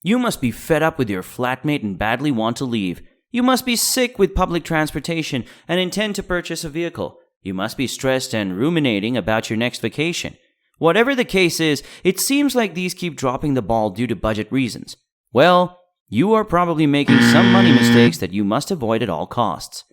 You must be fed up with your flatmate and badly want to leave. You must be sick with public transportation and intend to purchase a vehicle. You must be stressed and ruminating about your next vacation. Whatever the case is, it seems like these keep dropping the ball due to budget reasons. Well, you are probably making some money mistakes that you must avoid at all costs.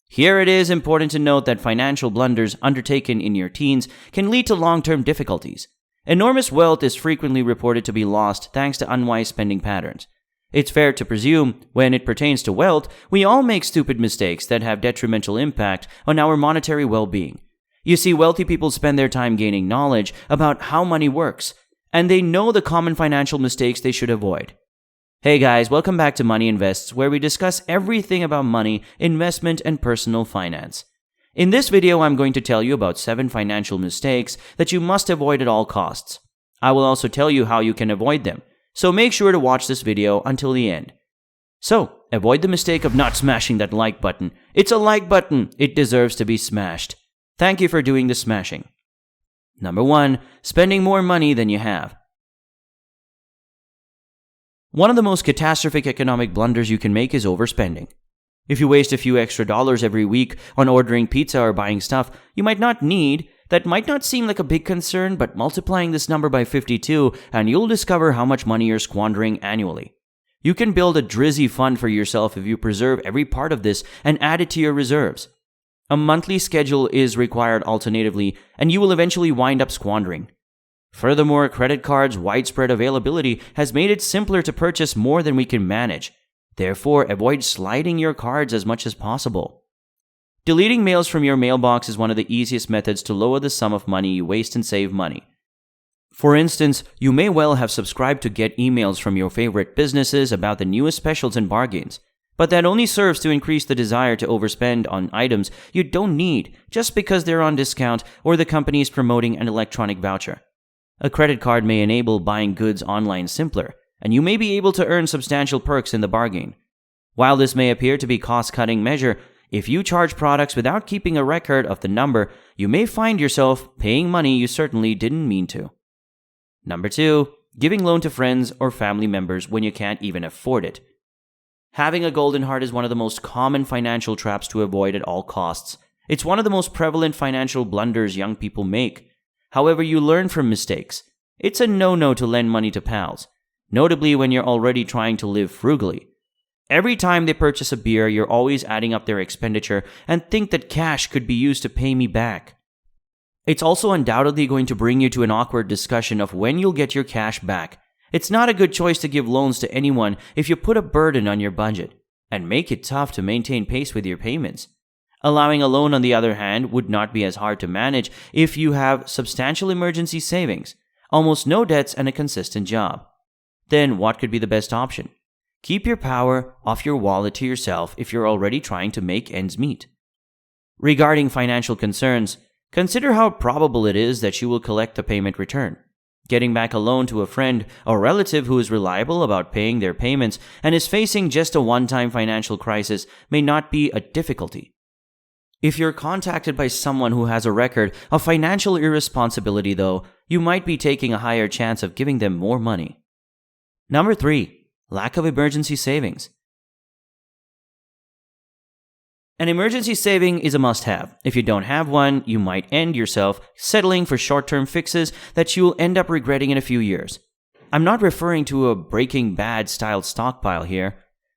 Here it is important to note that financial blunders undertaken in your teens can lead to long-term difficulties. Enormous wealth is frequently reported to be lost thanks to unwise spending patterns. It's fair to presume, when it pertains to wealth, we all make stupid mistakes that have detrimental impact on our monetary well-being. You see, wealthy people spend their time gaining knowledge about how money works, and they know the common financial mistakes they should avoid. Hey guys, welcome back to Money Invests, where we discuss everything about money, investment, and personal finance. In this video, I'm going to tell you about 7 financial mistakes that you must avoid at all costs. I will also tell you how you can avoid them, so make sure to watch this video until the end. So, avoid the mistake of not smashing that like button. It's a like button. It deserves to be smashed. Thank you for doing the smashing. Number 1, spending more money than you have. One of the most catastrophic economic blunders you can make is overspending. If you waste a few extra dollars every week on ordering pizza or buying stuff you might not need, that might not seem like a big concern, but multiplying this number by 52 and you'll discover how much money you're squandering annually. You can build a drizzy fund for yourself if you preserve every part of this and add it to your reserves. A monthly schedule is required alternatively, and you will eventually wind up squandering. Furthermore, credit cards' widespread availability has made it simpler to purchase more than we can manage. Therefore, avoid sliding your cards as much as possible. Deleting mails from your mailbox is one of the easiest methods to lower the sum of money you waste and save money. For instance, you may well have subscribed to get emails from your favorite businesses about the newest specials and bargains, but that only serves to increase the desire to overspend on items you don't need just because they're on discount or the company is promoting an electronic voucher. A credit card may enable buying goods online simpler, and you may be able to earn substantial perks in the bargain. While this may appear to be a cost-cutting measure, if you charge products without keeping a record of the number, you may find yourself paying money you certainly didn't mean to. Number 2, giving loan to friends or family members when you can't even afford it. Having a golden heart is one of the most common financial traps to avoid at all costs. It's one of the most prevalent financial blunders young people make. However, you learn from mistakes. It's a no-no to lend money to pals, notably when you're already trying to live frugally. Every time they purchase a beer, you're always adding up their expenditure and think that cash could be used to pay me back. It's also undoubtedly going to bring you to an awkward discussion of when you'll get your cash back. It's not a good choice to give loans to anyone if you put a burden on your budget and make it tough to maintain pace with your payments. Allowing a loan, on the other hand, would not be as hard to manage if you have substantial emergency savings, almost no debts, and a consistent job. Then what could be the best option? Keep your power off your wallet to yourself if you're already trying to make ends meet. Regarding financial concerns, consider how probable it is that you will collect the payment return. Getting back a loan to a friend or relative who is reliable about paying their payments and is facing just a one-time financial crisis may not be a difficulty. If you're contacted by someone who has a record of financial irresponsibility, though, you might be taking a higher chance of giving them more money. Number 3, lack of emergency savings. An emergency saving is a must-have. If you don't have one, you might end yourself settling for short-term fixes that you'll end up regretting in a few years. I'm not referring to a Breaking Bad-style stockpile here.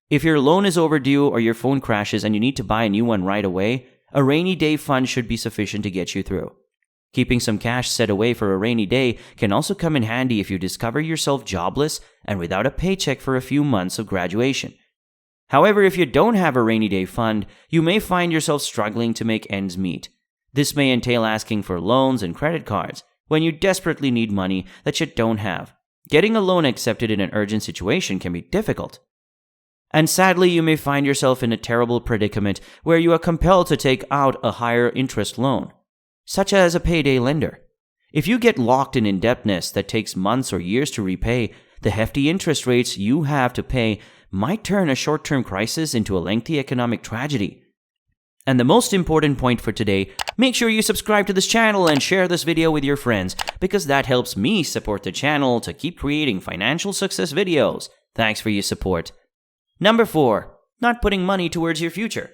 If your loan is overdue or your phone crashes and you need to buy a new one right away, a rainy day fund should be sufficient to get you through. Keeping some cash set away for a rainy day can also come in handy if you discover yourself jobless and without a paycheck for a few months of graduation. However, if you don't have a rainy day fund, you may find yourself struggling to make ends meet. This may entail asking for loans and credit cards when you desperately need money that you don't have. Getting a loan accepted in an urgent situation can be difficult. And sadly, you may find yourself in a terrible predicament where you are compelled to take out a higher interest loan, such as a payday lender. If you get locked in indebtedness that takes months or years to repay, the hefty interest rates you have to pay might turn a short-term crisis into a lengthy economic tragedy. And the most important point for today, make sure you subscribe to this channel and share this video with your friends, because that helps me support the channel to keep creating financial success videos. Thanks for your support. Number 4. Not putting money towards your future.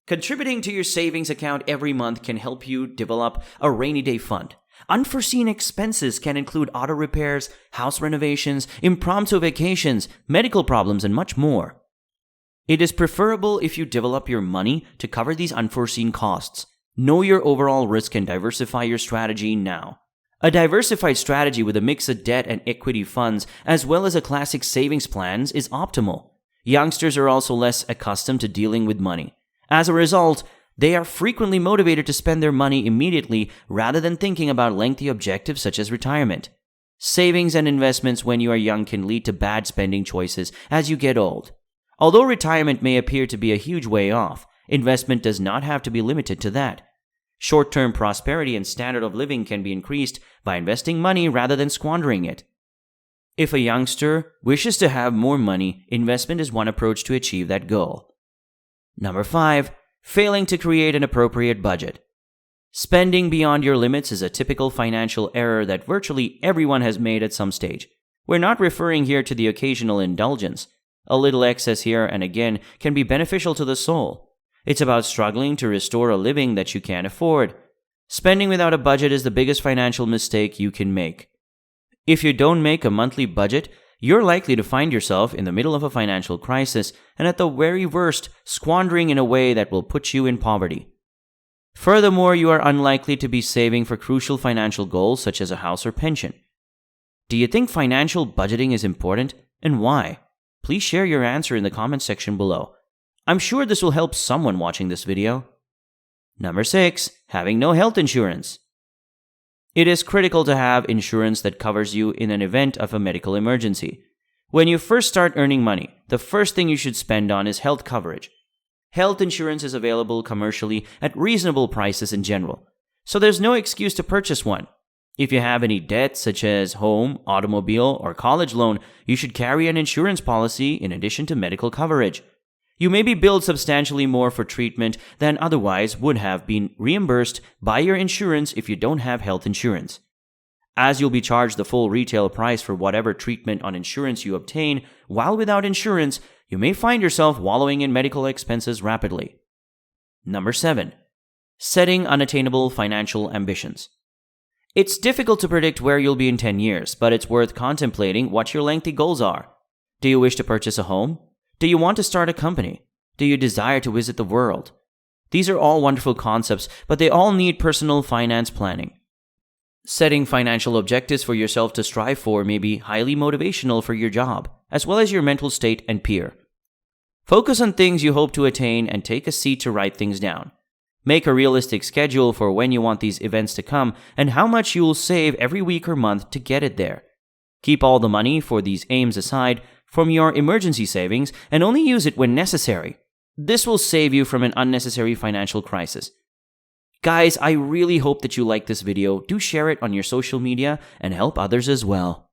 Contributing to your savings account every month can help you develop a rainy day fund. Unforeseen expenses can include auto repairs, house renovations, impromptu vacations, medical problems, and much more. It is preferable if you develop your money to cover these unforeseen costs. Know your overall risk and diversify your strategy now. A diversified strategy with a mix of debt and equity funds, as well as a classic savings plans, is optimal. Youngsters are also less accustomed to dealing with money. As a result, they are frequently motivated to spend their money immediately rather than thinking about lengthy objectives such as retirement. Savings and investments when you are young can lead to bad spending choices as you get old. Although retirement may appear to be a huge way off, investment does not have to be limited to that. Short-term prosperity and standard of living can be increased by investing money rather than squandering it. If a youngster wishes to have more money, investment is one approach to achieve that goal. Number 5. Failing to create an appropriate budget. Spending beyond your limits is a typical financial error that virtually everyone has made at some stage. We're not referring here to the occasional indulgence. A little excess here and again can be beneficial to the soul. It's about struggling to restore a living that you can't afford. Spending without a budget is the biggest financial mistake you can make. If you don't make a monthly budget, you're likely to find yourself in the middle of a financial crisis and at the very worst, squandering in a way that will put you in poverty. Furthermore, you are unlikely to be saving for crucial financial goals such as a house or pension. Do you think financial budgeting is important, and why? Please share your answer in the comment section below. I'm sure this will help someone watching this video. Number 6. Having no health insurance. It is critical to have insurance that covers you in an event of a medical emergency. When you first start earning money, the first thing you should spend on is health coverage. Health insurance is available commercially at reasonable prices in general, so there's no excuse to purchase one. If you have any debts such as home, automobile, or college loan, you should carry an insurance policy in addition to medical coverage. You may be billed substantially more for treatment than otherwise would have been reimbursed by your insurance if you don't have health insurance. As you'll be charged the full retail price for whatever treatment on insurance you obtain, while without insurance, you may find yourself wallowing in medical expenses rapidly. Number 7. Setting unattainable financial ambitions. It's difficult to predict where you'll be in 10 years, but it's worth contemplating what your lengthy goals are. Do you wish to purchase a home? Do you want to start a company? Do you desire to visit the world? These are all wonderful concepts, but they all need personal finance planning. Setting financial objectives for yourself to strive for may be highly motivational for your job, as well as your mental state and peer. Focus on things you hope to attain and take a seat to write things down. Make a realistic schedule for when you want these events to come and how much you will save every week or month to get it there. Keep all the money for these aims aside from your emergency savings and only use it when necessary. This will save you from an unnecessary financial crisis. Guys, I really hope that you like this video. Do share it on your social media and help others as well.